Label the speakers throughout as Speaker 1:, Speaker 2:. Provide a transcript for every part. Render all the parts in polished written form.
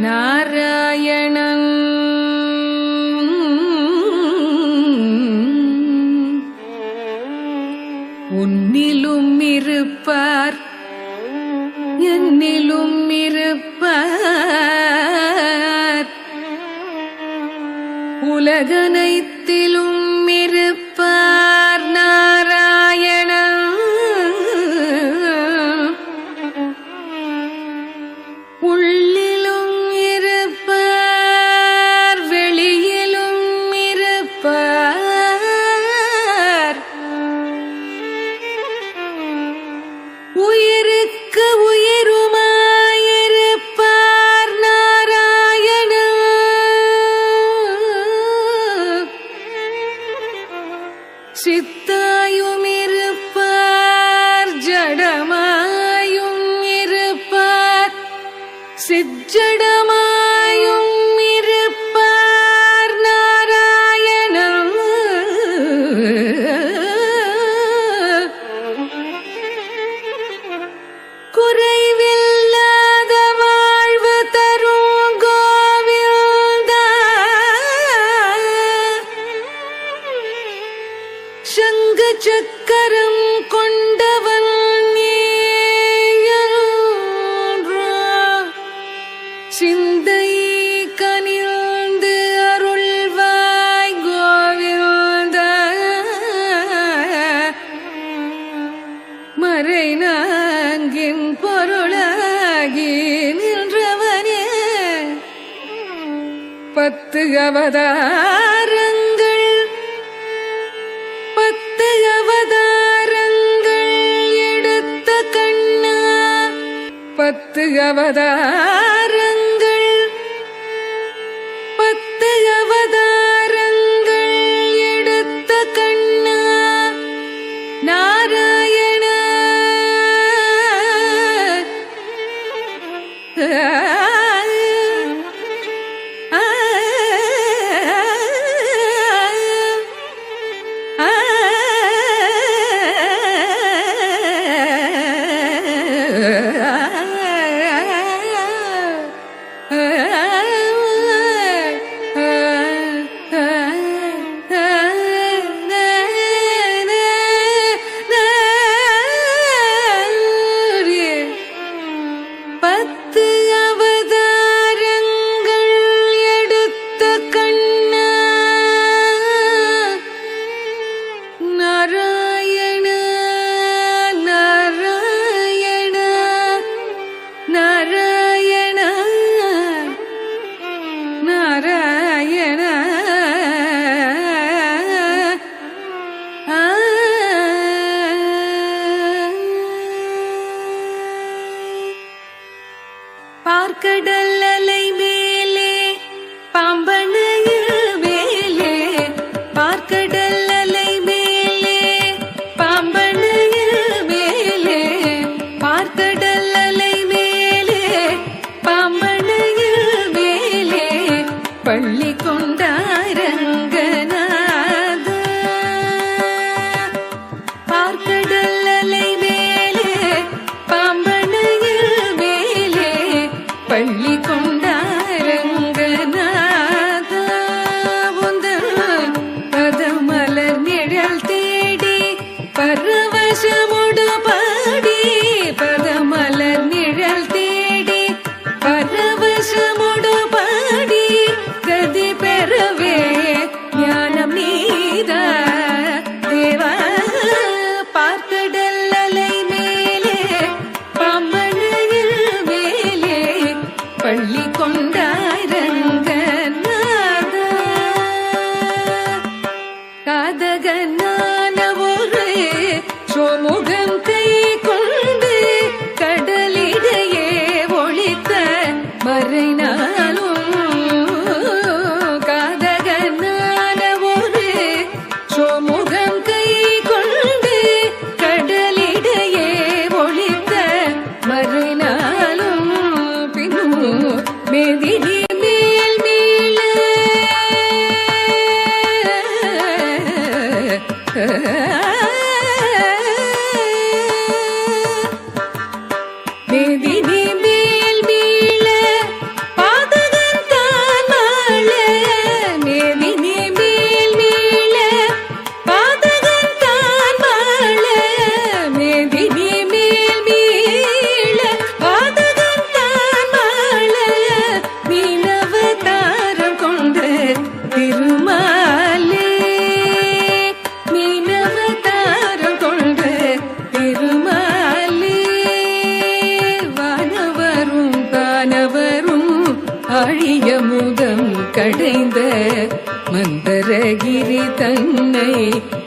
Speaker 1: நாராயணன் உன்னிலும் இருப்பார் என்னிலும் இருப்பார் உலகனைத்திலும் இருப்பார் நாராயணன் உள்ளிலும் இருப்பார் வெளியிலும் இருப்பார் உயிருக்கு உயிருமாயிருப்பார் நாராயணன் சித்தாயும் இருப்பார் ஜடமாயும் இருப்பார் சிஜடமாயும் இருப்பார் நாராயணன் குறைவில்லாத வாழ்வு தரும் கோவிந்தா சங்க சக்கரம் கொண்டவன் சிந்தை கனிந்து அருள்வாய் கோவிந்த மறை நான்கின் பொருளாகி நின்றவனே பத்து அவதாரங்கள் எடுத்த கண்ணா பத்து அவதாரங்கள் எடுத்த கண்ணா நாராயண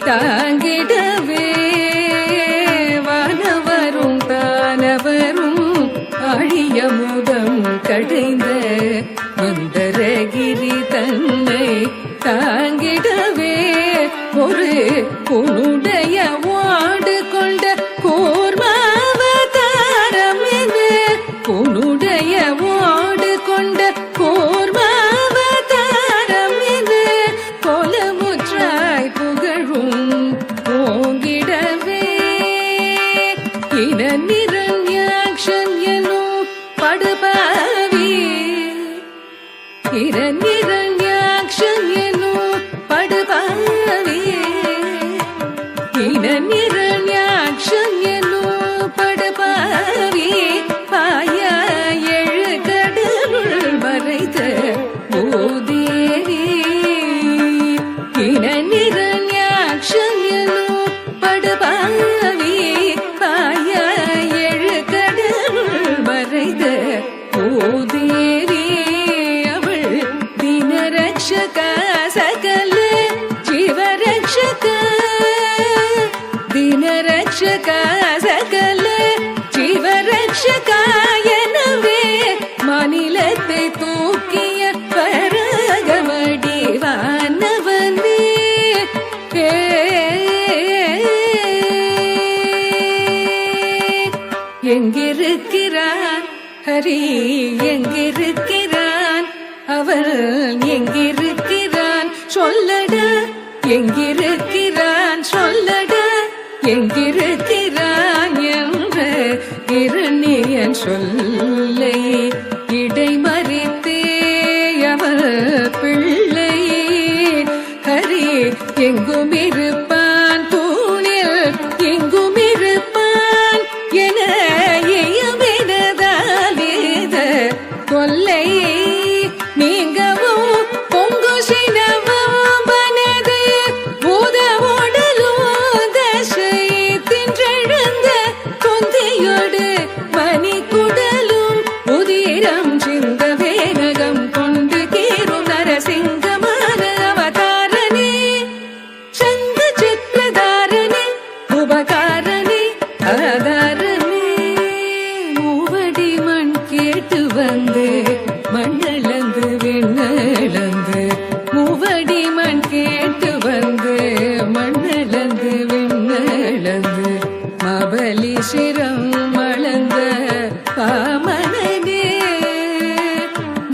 Speaker 1: தாங்கிடவே வானவரும் தானவரும் அழிய முதம் கடைந்த மந்தரகிரி தன்னை தாங்கிடவே ஒரு உன்னுடைய வாடு கொண்ட கூர்மாவதாரம் என உன்னுடைய வாடு கொண்ட கூர்மாவதாரம் என கோலமுற்றாய் புகழும் ஓங்கிடவே இன நிரண்யாக்ஷன் எனும் படுபாவி இரண்யாக்ஷன் எனும் படுபாவி இரண்யாக்ஷன் எனும் படுபாவி பாய எழு கடலுள் மறைத்த பூதேவி இரண்யாக்ஷன் எனும் படுபாவி பாய எழு கடலுள் மறைத்த பூதேவி ரக்ஷக சகல ஜீவரக்ஷக தினரக்ஷக சகல ஜீவரக்ஷக எனவே மாநிலத்தை தூக்கிய பரகவடிவானவனே எங்கிருக்கிறான் ஹரி எங்கிருக்கிறான் அவள் எங்கிருக்கிறான் சொல்லடா எங்கிருக்கிறான் சொல்லடா எங்கிருக்கிறான் என்ற இரணியன் சொல்லை இடைமறித்தே அவள் பிள்ளை ஹரி எங்கும் இருப்பான் தூணில் எங்கும் இருப்பான் என எயமினதாலேத கொல்லை நீங்கவும் பொங்கு சினமும் பனது பூதவோடலும் தசை தின்றெழுந்த தொந்தியோடு மணி குடலும் உதிரம் சிந்த வேரகம் கொண்டு கீரும் நரசிங்கமான அவதாரணி சங்க சித்திரதாரணி உபகாரணி ஆதாரணி மூவடி மண் கேட்டு வந்து மண்ணளந்து விண்ணளந்து மூவடி மண் கேட்டு வந்து மண்ணளந்து விண்ணளந்து மபலி சிரம் மளந்த பாமனே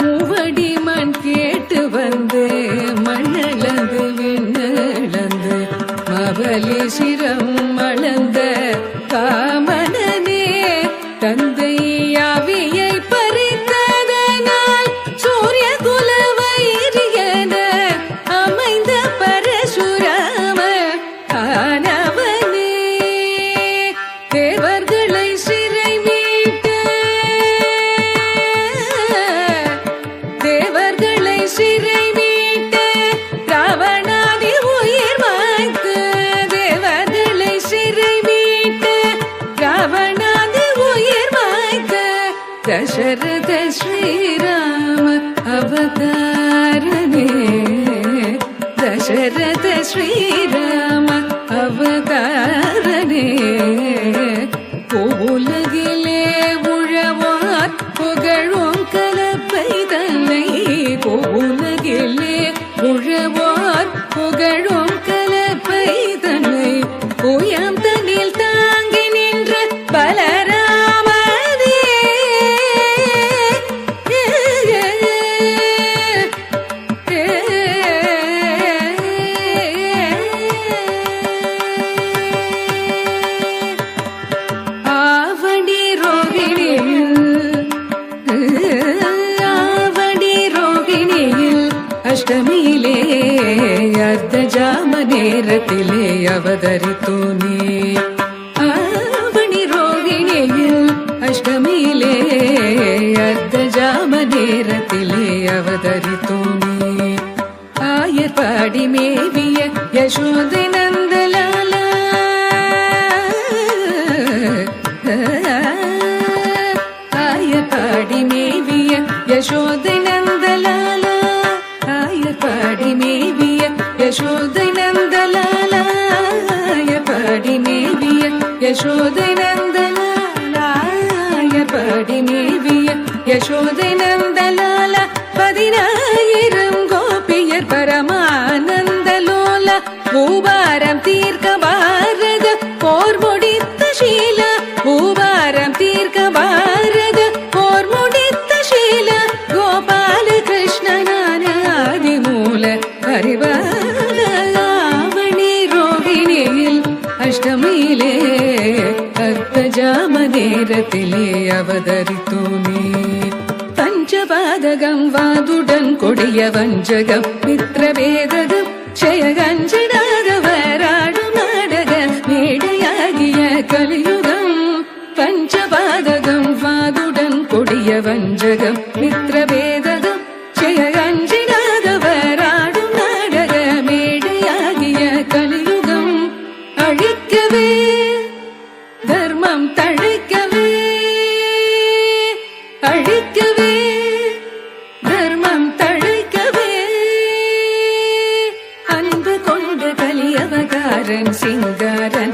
Speaker 1: மூவடி மண் கேட்டு வந்து மண்ணளந்து விண்ணளந்து மபலி சிரம் மளந்த பாமனே தந்தை ஆவியை பறித்ததனால் சூரிய குல வைரியன அமைந்த பரசுராம ஆனவனே தேவர்களை சிறை மீட்ட தேவர்களை சிறை மீட்ட ராவணாதி உயிர் வாய்த்து தேவர்களை சிறை மீட்ட ராவணாதி உயிர் வாய்த்த தசரத ஸ்ரீராம அவதாரணே தசரத ஸ்ரீராம அவதாரணே உலகிலே உழவார் புகழும் கலப்பை தன்னை உலகிலே உழவார் புகழும் கலப்பை தன்னை உயம் தன்னில் தாங்கி நின்ற பலராமதே ஆவடி ரோகிணியில் அஷ்டமியிலே அர்த்த ஜாம நேரத்திலே அவதரித்தோனே ஆவணி ரோகிணியில் அஷ்டமியிலே அர்த்த ஜாம நேரத்திலே அவதரித்தோனே ஆயர் பாடி மேவிய யசோதை நந்தலாலா ஆயர் பாடி மேவிய யசோதை நந்தலாலா ஆயர் பாடி மேவிய யசோதை நந்தலாலா யசோதை நந்தலாலாய பாடி மேவிய யசோதை நந்தலால 10,000 கோபியர் பரமானந்தலோல பூபாரம் தீர்க்க பாரத போர் முடித்த ஷீல பூபாரம் தீர்க்க பாரத போர் முடித்த ஷீல கோபால கிருஷ்ணனான ஆதிமூல பரிபாலவணி ரோகிணியில் அஷ்டமியிலே அர்த்தஜாம நேரத்திலே அவதரித்தோனே பஞ்சபாதகம் வாதுடன் கொடிய வஞ்சகம் மித்ரவேதகம் ஜெயகஞ்சிடாதவராடும் நாடக மேடையாகிய கலியுகம் பஞ்சபாதகம் வாதுடன் கொடிய வஞ்சகம் மித்ரவேதகம் ஜெயகஞ்சிடாதவராடும் நாடக மேடையாகிய கலியுகம் அழிக்கவே தர்மம் தழைக்கவே அழிக்கவே தர்மம் தழைக்கவே அன்பு கொண்ட கலியவகாரன் சிங்காரன்